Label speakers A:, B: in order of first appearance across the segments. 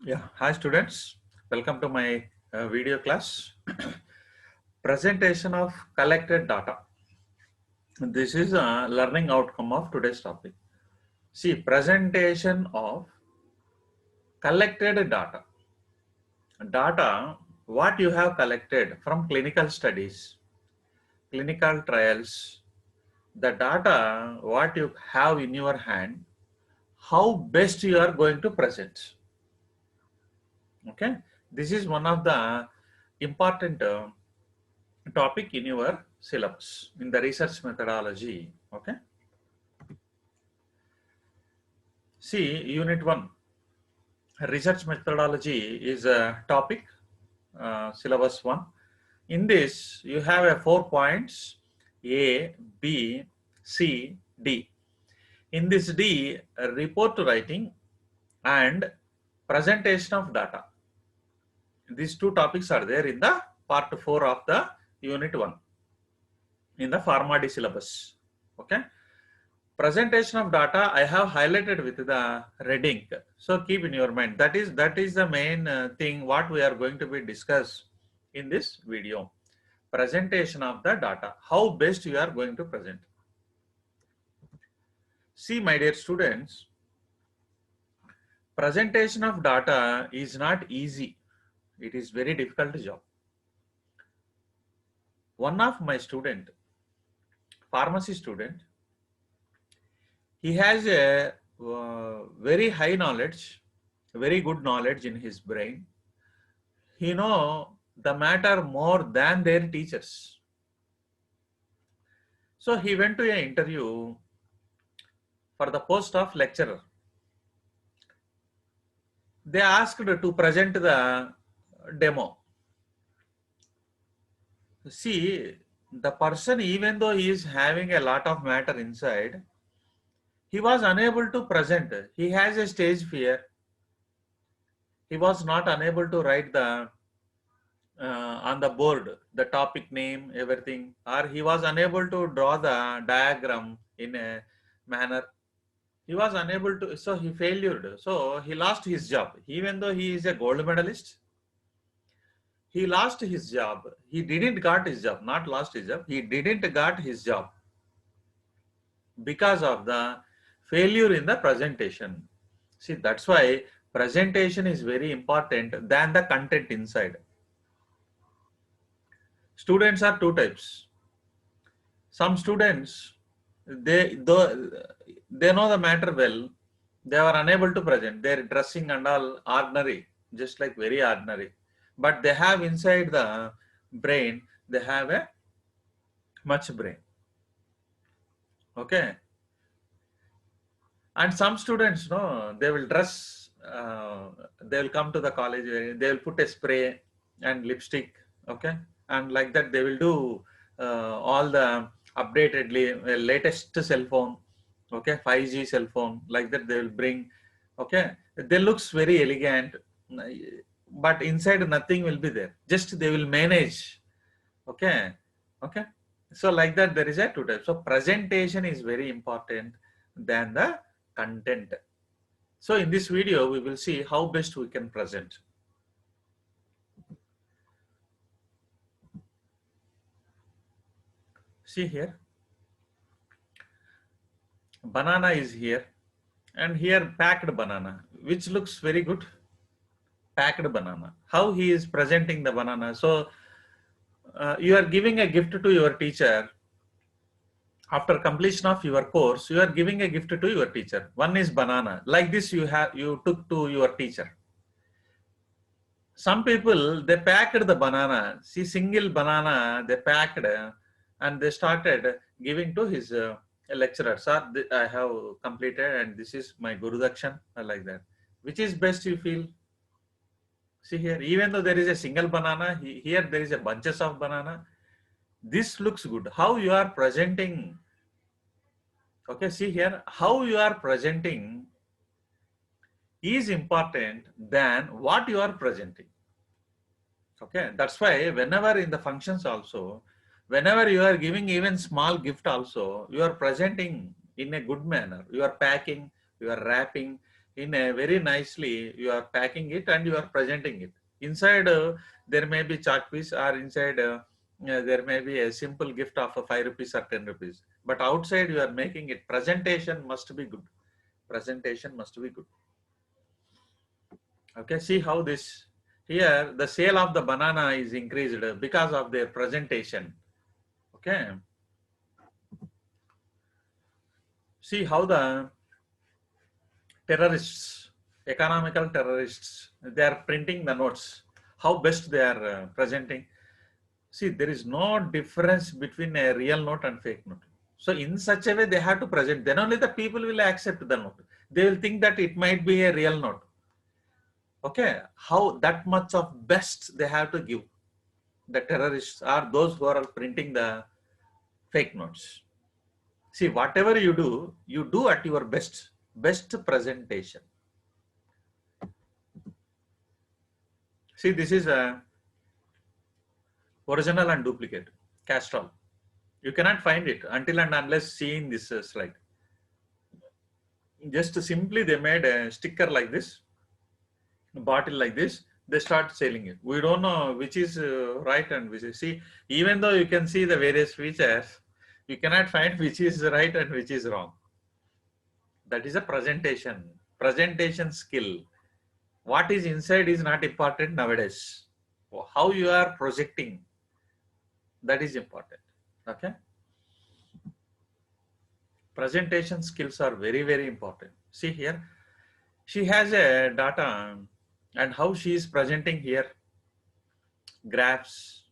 A: Yeah, hi students. Welcome to my video class. Presentation of collected data. This is a learning outcome of today's topic. See, presentation of collected data. Data, what you have collected from clinical studies, clinical trials, the data, what you have in your hand, how best you are going to present. Okay, this is one of the important topic in your syllabus in the research methodology. Okay, see, unit 1 research methodology is a topic, syllabus 1. In this you have a 4 points: A, B, C, D. In this D, report writing and presentation of data. These two topics are there in the part 4 of the unit 1 in the Pharma D syllabus. Okay, presentation of data I have highlighted with the red ink. So keep in your mind, that is the main thing what we are going to be discuss in this video. Presentation of the data, how best you are going to present. See, my dear students, presentation of data is not easy. It is very difficult job. One of my student, pharmacy student, he has a very high knowledge, very good knowledge in his brain. He know the matter more than their teachers. So he went to an interview for the post of lecturer. They asked to present the demo. See, the person, even though he is having a lot of matter inside, he was unable to present. He has a stage fear. He was not unable to write the on the board the topic name, everything, or he was unable to draw the diagram in a manner. He was unable to, so he failed. So he lost his job. Even though he is a gold medalist, he lost his job. He didn't got his job, not lost his job. He didn't got his job because of the failure in the presentation. See, that's why presentation is very important than the content inside. Students are two types. Some students, though they know the matter well, they are unable to present. Their dressing and all ordinary, just like very ordinary. But they have inside the brain, they have a much brain. Okay. And some students, no, they will dress, they will come to the college, they will put a spray and lipstick, okay, and like that they will do all the updated latest cell phone, okay, 5G cell phone, like that they will bring, okay, they looks very elegant, but inside nothing will be there. Just they will manage, okay, okay. So like that there is a two types. So presentation is very important than the content. So in this video, we will see how best we can present. See here, banana is here, and here packed banana, which looks very good. Packed banana. How he is presenting the banana. So you are giving a gift to your teacher. After completion of your course, you are giving a gift to your teacher. One is banana. Like this, you took to your teacher. Some people, they packed the banana. See, single banana they packed, and they started giving to his lecturer. Sir, I have completed and this is my Guru Dakshan, like that. Which is best you feel? See here, even though there is a single banana, here there is a bunches of banana. This looks good. How you are presenting? Okay, see here, how you are presenting is important than what you are presenting. Okay, that's why whenever in the functions also, whenever you are giving even small gift also, you are presenting in a good manner. You are packing, you are wrapping, in a very nicely, you are packing it and you are presenting it. Inside, there may be chart piece, or inside there may be a simple gift of a 5 rupees or 10 rupees. But outside you are making it. Presentation must be good. Presentation must be good. Okay, see how this, here the sale of the banana is increased because of their presentation. Okay. See how the terrorists, economical terrorists, they are printing the notes. How best they are presenting. See, there is no difference between a real note and fake note. So in such a way they have to present. Then only the people will accept the note. They will think that it might be a real note. Okay, how that much of best they have to give. The terrorists are those who are printing the fake notes. See, whatever you do at your best presentation. See, this is a original and duplicate Castrol. You cannot find it until and unless seeing this slide. Just simply they made a sticker like this, a bottle like this. They start selling it. We don't know which is right and which is, see, even though you can see the various features, you cannot find which is right and which is wrong. That is a presentation skill. What is inside is not important nowadays. How you are projecting, that is important. Okay. Presentation skills are very, very important. See here, she has a data and how she is presenting here. Graphs,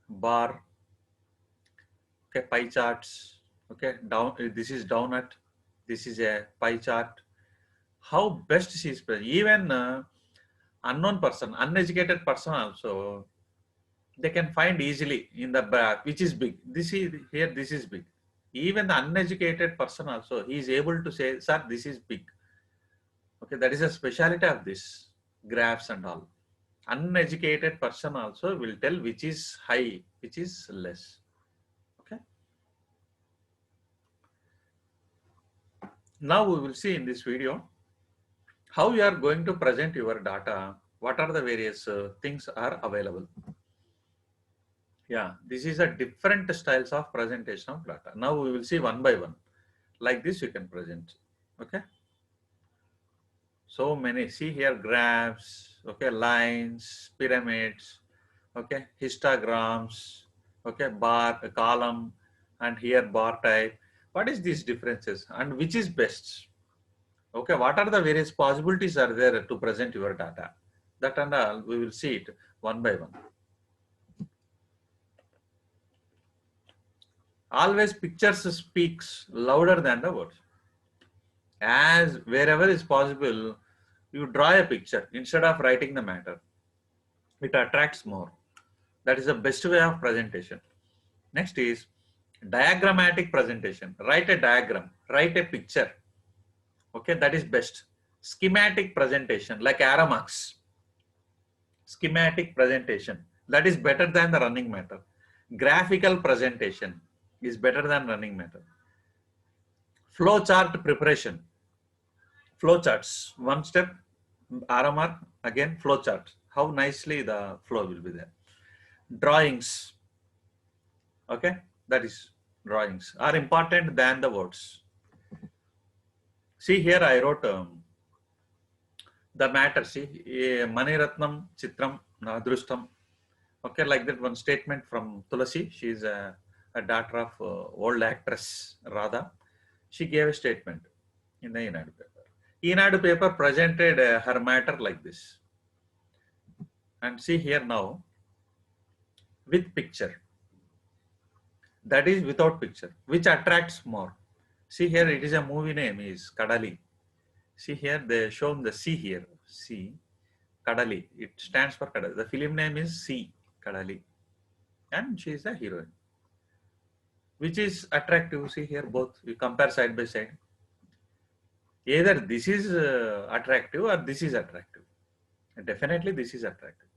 A: bar, okay, pie charts, okay, down, this is donut, this is a pie chart. How best she is presenting. Even unknown person, uneducated person also, they can find easily in the back which is big. This is here, this is big. Even the uneducated person also, he is able to say, sir, this is big. Okay, that is a specialty of this graphs and all. Uneducated person also will tell which is high, which is less. Okay. Now we will see in this video how you are going to present your data. What are the various things are available? Yeah, this is a different styles of presentation of data. Now we will see one by one. Like this you can present. Okay. So many, see here, graphs, okay, lines, pyramids, okay, histograms, okay, bar, a column, and here bar type. What is these differences and which is best? Okay, what are the various possibilities are there to present your data? That and all, we will see it one by one. Always pictures speaks louder than the words. As wherever is possible, you draw a picture instead of writing the matter. It attracts more. That is the best way of presentation. Next is diagrammatic presentation. Write a diagram, write a picture. Okay, that is best. Schematic presentation, like arrow marks. Schematic presentation, that is better than the running matter. Graphical presentation is better than running matter. Flow chart preparation. Flow charts, one step, arrow mark, again flow chart. How nicely the flow will be there. Drawings, okay, that is drawings are important than the words. See here I wrote the matter, see, Maniratnam Chitram Nadrustam. Okay, like that one statement from Tulasi. She is a daughter of old actress Radha. She gave a statement in the Enadu paper. Enadu paper presented her matter like this. And see here now, with picture. That is without picture. Which attracts more? See here, it is a movie name is Kadali. See here, they shown the C here. C, Kadali. It stands for Kadali. The film name is C, Kadali. And she is a heroine. Which is attractive? See here, both. You compare side by side. Either this is attractive or this is attractive. Definitely this is attractive.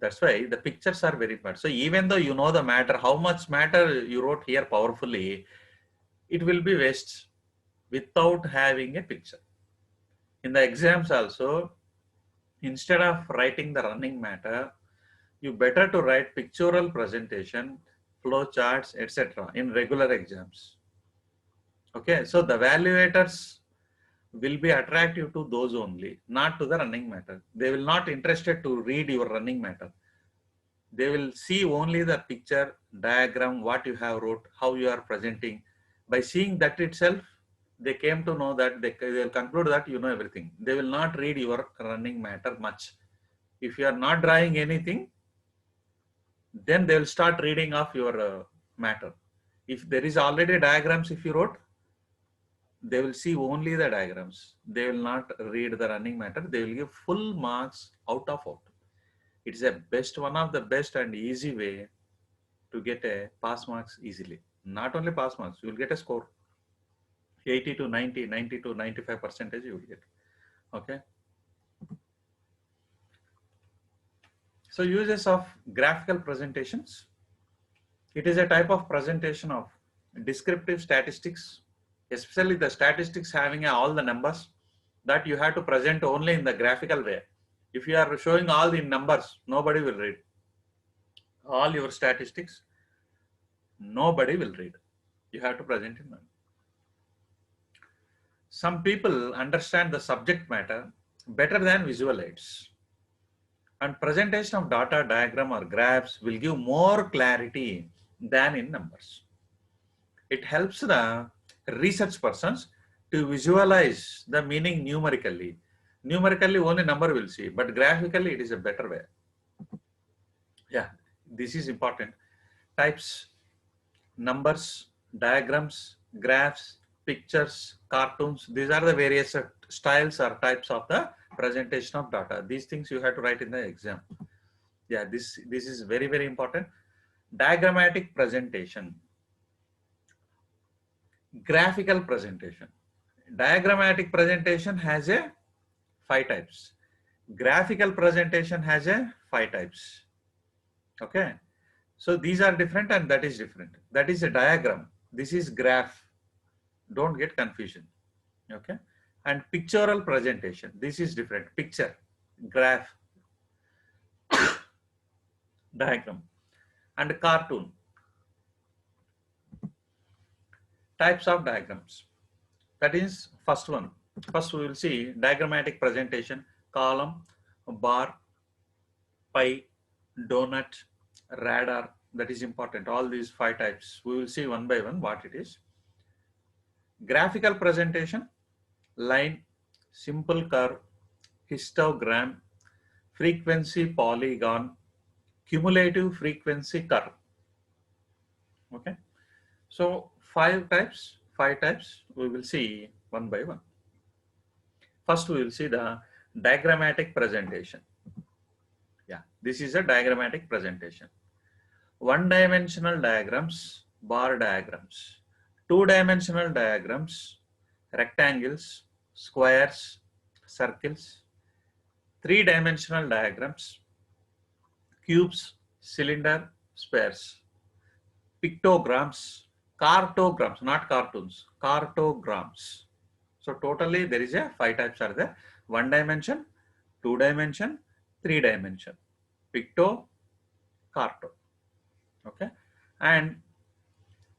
A: That's why the pictures are very important. So even though you know the matter, how much matter you wrote here powerfully, it will be waste without having a picture. In the exams also, instead of writing the running matter, you better to write pictorial presentation, flow charts, etc. in regular exams. Okay, so the evaluators will be attractive to those only, not to the running matter. They will not interested to read your running matter. They will see only the picture, diagram, what you have wrote, how you are presenting. By seeing that itself, they came to know that they will conclude that you know everything. They will not read your running matter much. If you are not drawing anything, then they will start reading off your matter. If there is already diagrams, if you wrote, they will see only the diagrams. They will not read the running matter. They will give full marks out of out. It is a best, one of the best and easy way to get a pass marks easily. Not only pass marks, you will get a score 80 to 90, 90 to 95 percentage you will get. Okay. So uses of graphical presentations. It is a type of presentation of descriptive statistics, especially the statistics having all the numbers that you have to present only in the graphical way. If you are showing all the numbers, nobody will read. All your statistics, nobody will read. You have to present in them. Some people understand the subject matter better than visual aids. And presentation of data, diagram or graphs will give more clarity than in numbers. It helps the research persons to visualize the meaning numerically. Numerically only number will see, but graphically it is a better way. Yeah, this is important. Types, numbers, diagrams, graphs, pictures, cartoons. These are the various styles or types of the presentation of data. These things you have to write in the exam. Yeah, this is very, very important. Diagrammatic presentation. Graphical presentation. Diagrammatic presentation has a 5 types. Graphical presentation has a 5 types. Okay. So these are different and that is different. That is a diagram. This is graph. Don't get confusion. Okay. And pictorial presentation. This is different. Picture, graph, diagram. And cartoon. Types of diagrams. That is first one. First we will see diagrammatic presentation, column, bar, pie, donut, radar. That is important. All these 5 types. We will see one by one what it is. Graphical presentation, line, simple curve, histogram, frequency polygon, cumulative frequency curve. Okay. So 5 types, we will see one by one. First, we will see the diagrammatic presentation. Yeah, this is a diagrammatic presentation. One-dimensional diagrams, bar diagrams. Two-dimensional diagrams, rectangles, squares, circles. Three-dimensional diagrams, cubes, cylinder, squares. Pictograms, cartograms, not cartoons, cartograms. So totally there is a 5 types are there. 1 dimension, 2 dimension, 3 dimension. Picto, carto. Okay. And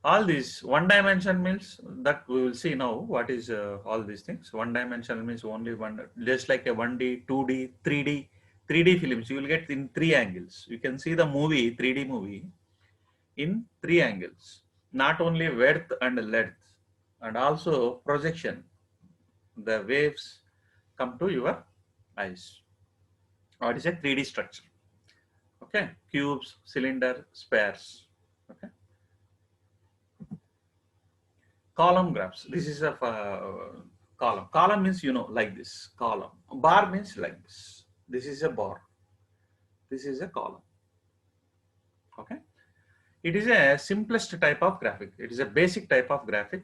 A: all these 1 dimension means that we will see now what is all these things. 1 dimension means only one, just like a 1D, 2D, 3D. 3D films you will get in 3 angles. You can see the movie, 3D movie in 3 angles. Not only width and length, and also projection. The waves come to your eyes. Or it is a 3D structure. Okay, cubes, cylinder, squares. Okay. Column graphs. This is a column. Column means like this. Column. Bar means like this. This is a bar. This is a column. Okay. It is a simplest type of graphic. It is a basic type of graphic.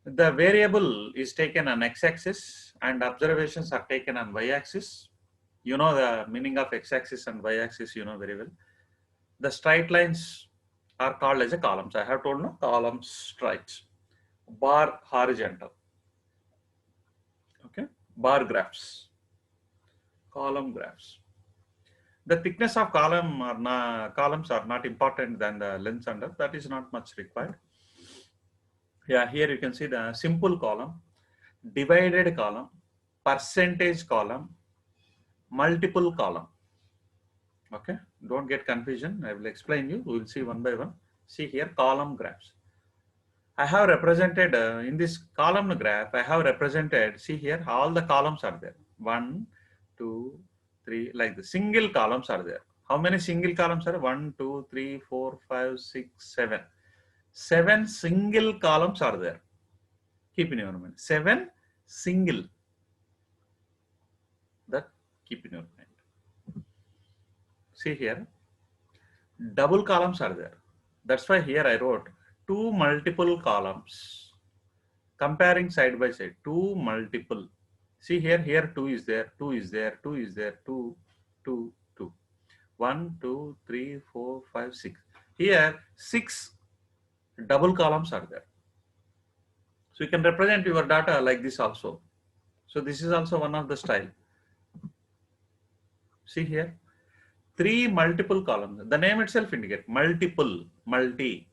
A: The variable is taken on x-axis and observations are taken on y-axis. You know the meaning of x-axis and y-axis, you know very well. The straight lines are called as a columns. I have told no columns straight. Bar horizontal. Okay. bar graphs, column graphs. The thickness of columns are not important than the length under. That is not much required. Yeah, here you can see the simple column, divided column, percentage column, multiple column. Okay, don't get confusion. I will explain you. We will see one by one. See here, column graphs. I have represented in this column graph, I have represented, see here, all the columns are there. 1, 2, 3, like the single columns are there. How many single columns are? 1, 2, 3, 4, 5, 6, 7. 7 single columns are there. Keep in your mind. 7 single. That keep in your mind. See here, double columns are there. That's why here I wrote 2 multiple columns. Comparing side by side, 2 multiple. See here 2 is there, 2 is there, 2 is there, 2, 2, 2. 1, 2, 3, 4, 5, 6. Here 6 double columns are there. So you can represent your data like this also. So this is also one of the style. See here, 3 multiple columns. The name itself indicates multiple, multi.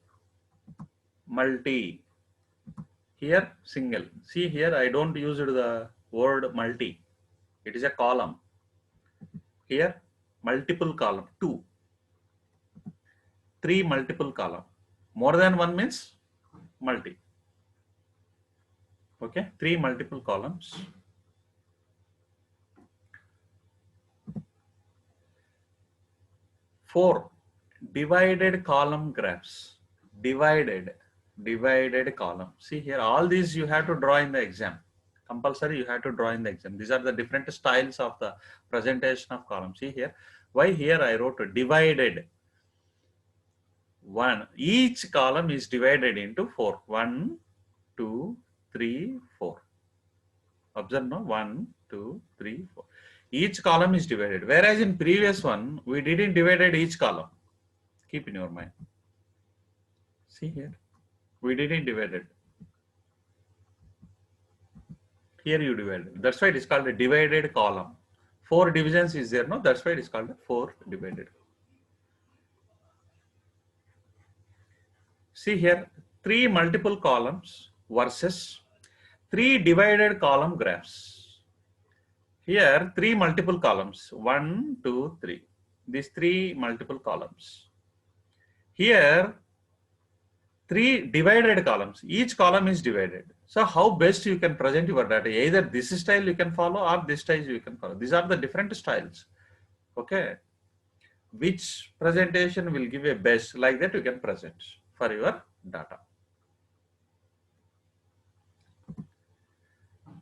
A: Here single. See here, I don't use the word multi. It is a column. Here multiple column, 2. 3 multiple column. More than one means multi. Okay, 3 multiple columns. 4 divided column graphs. Divided column. See here, all these you have to draw in the exam. Compulsory you have to draw in the exam. These are the different styles of the presentation of column. See here, why here I wrote divided. Each column is divided into 4. 1, 2, 3, 4. Observe no, 1, 2, 3, 4. Each column is divided. Whereas in previous one, we didn't divide each column. Keep in your mind. See here, we didn't divide it. Here you divided. That's why it is called a divided column. 4 divisions is there, no? That's why it is called a 4 divided. See here, 3 multiple columns versus 3 divided column graphs. Here, 3 multiple columns, 1, 2, 3. These 3 multiple columns. Here, 3 divided columns. Each column is divided. So how best you can present your data? Either this style you can follow or this style you can follow. These are the different styles. Okay. Which presentation will give a best, like that you can present for your data.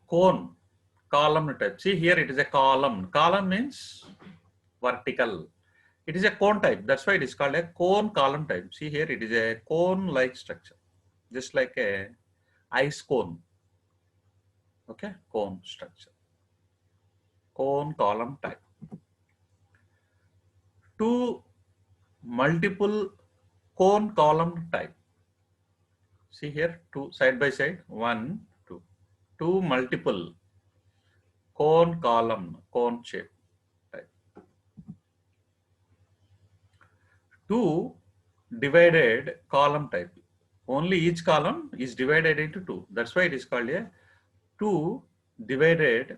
A: Cone, column type. See here it is a column. Column means vertical. It is a cone type. That's why it is called a cone column type. See here it is a cone-like structure. Just like a ice cone. Okay, cone structure. Cone column type. 2 multiple cone column type. See here, 2 side by side, 1, 2. 2 multiple cone column, cone shape type. 2 divided column type. Only each column is divided into 2. That's why it is called a 2 divided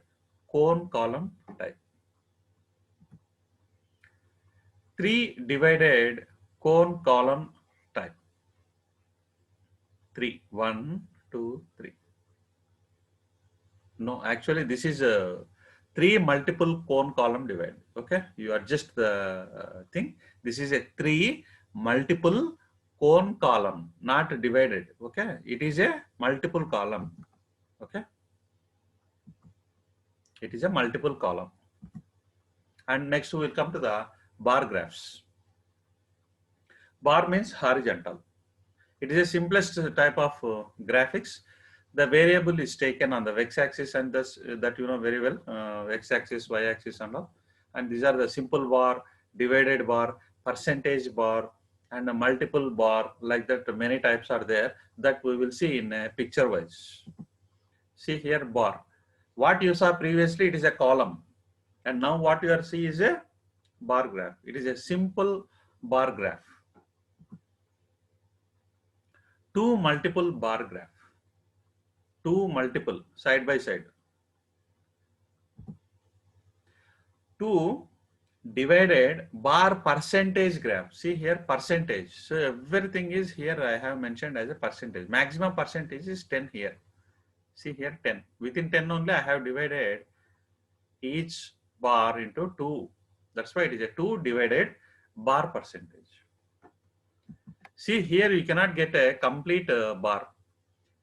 A: cone column type. 3 divided cone column type. 3, 1, 2, 3. No, actually this is a 3 multiple cone column divide. Okay, you adjust the thing. This is a 3 multiple cone column, not divided. Okay, it is a multiple column. Okay, it is a multiple column. And next we will come to the bar graphs. Bar means horizontal. It is the simplest type of graphics. The variable is taken on the x-axis, and thus that you know very well, x-axis, y-axis and all. And these are the simple bar, divided bar, percentage bar, and a multiple bar. Like that, many types are there that we will see in picture wise. See here bar. What you saw previously, it is a column, and now what you are seeing is a bar graph. It is a simple bar graph. Two multiple bar graph, two multiple side by side, two divided bar percentage graph. See here, percentage. So everything is here. I have mentioned as a percentage. Maximum percentage is 10 here. See here, 10. Within 10 only, I have divided each bar into 2. That's why it is a 2 divided bar percentage. See here, you cannot get a complete bar.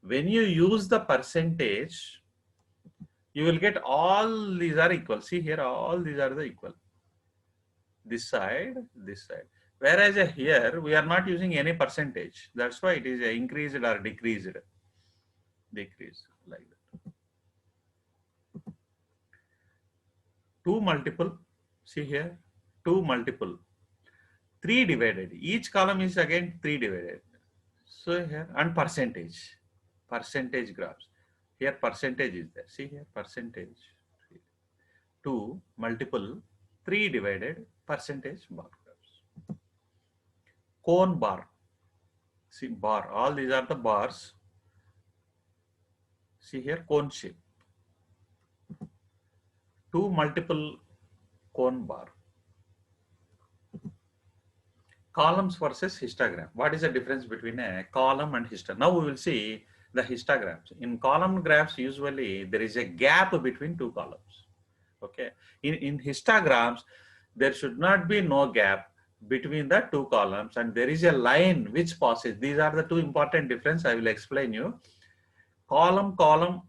A: When you use the percentage, you will get all these are equal. See here, all these are the equal. This side, this side. Whereas here, we are not using any percentage. That's why it is increased or decreased. Decrease, like that. 2 multiple, see here, 2 multiple. 3 divided. Each column is again 3 divided. So here, and percentage. Percentage graphs. Here percentage is there. See here, percentage. 2 multiple 3 divided percentage bar graphs. Cone bar. See bar. All these are the bars. See here, cone shape. 2 multiple cone bar. Columns versus histogram. What is the difference between a column and histogram? Now we will see the histograms. In column graphs, usually there is a gap between two columns. Okay. In histograms, there should not be no gap between the two columns, and there is a line which passes. These are the two important difference. I will explain you. Column,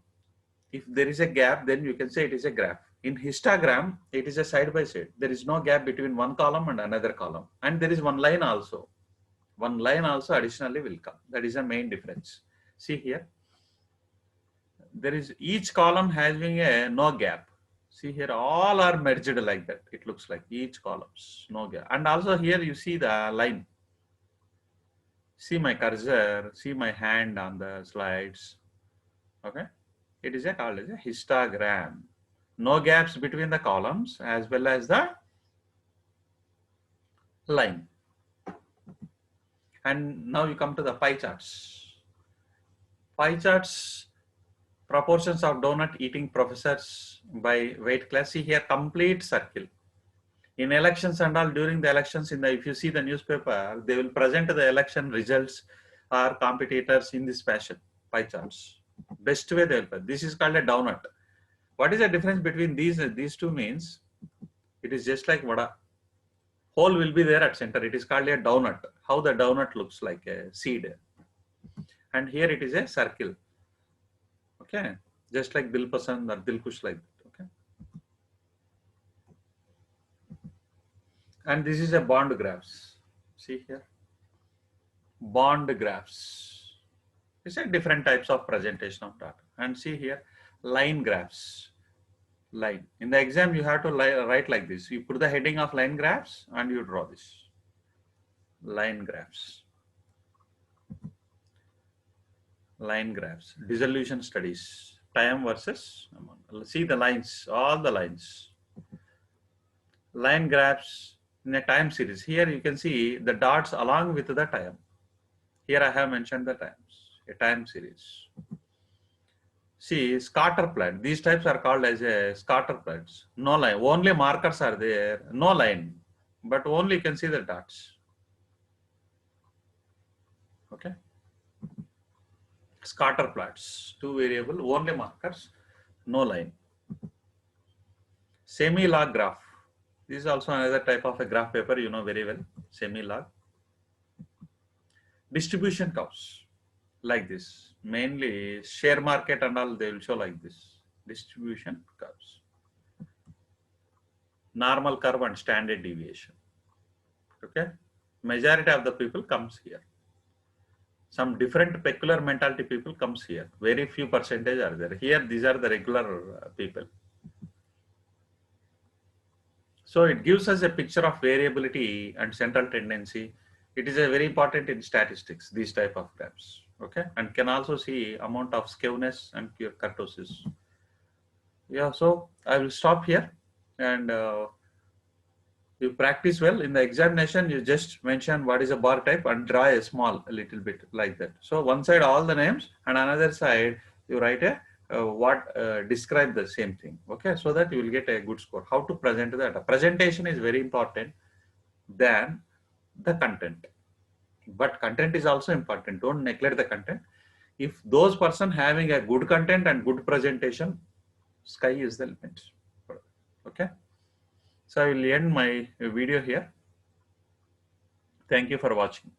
A: if there is a gap, then you can say it is a graph. In histogram, it is a side by side. There is no gap between one column and another column. And there is one line also. One line also additionally will come. That is the main difference. See here. There is each column having a no gap. See here, all are merged like that. It looks like each columns, no gap. And also here you see the line. See my cursor, see my hand on the slides. Okay. It is called as a histogram. No gaps between the columns as well as the line. And now you come to the pie charts. Pie charts, proportions of donut eating professors by weight class. See here, complete circle. In elections and all, during the elections, if you see the newspaper, they will present the election results or competitors in this fashion, pie charts. Best way they will. This is called a donut. What is the difference between these two means? It is just like vada. Hole will be there at center. It is called a donut. How the donut looks like a seed. And here it is a circle. Okay. Just like Dil Pasand or Dil Kush like that. Okay. And this is a bond graphs. See here. Bond graphs. It's a different types of presentation of data. And see here, line graphs. Line. In the exam, you have to write like this. You put the heading of line graphs and you draw this. Line graphs. Line graphs. Dissolution studies. Time versus amount. See the lines, all the lines. Line graphs in a time series. Here you can see the dots along with the time. Here I have mentioned the times. A time series. See, scatter plot. These types are called as a scatter plots. No line. Only markers are there. No line. But only you can see the dots. Okay. Scatter plots. Two variable. Only markers. No line. Semi-log graph. This is also another type of a graph paper. You know very well. Semi-log. Distribution curves. Like this. Mainly share market and all, they will show like this. Distribution curves. Normal curve and standard deviation. Okay. Majority of the people comes here. Some different peculiar mentality people comes here. Very few percentage are there. Here, these are the regular people. So it gives us a picture of variability and central tendency. It is a very important in statistics, these type of graphs. Okay, and can also see amount of skewness and kurtosis. Yeah, so I will stop here, and you practice well in the examination. You just mention what is a bar type and draw a small a little bit like that. So one side all the names and another side you write a what describe the same thing. Okay, so that you will get a good score. How to present the data? Presentation is very important than the content, but content is also important. Don't neglect the content. If those person having a good content and good presentation, sky is the limit. Okay, so I will end my video here. Thank you for watching.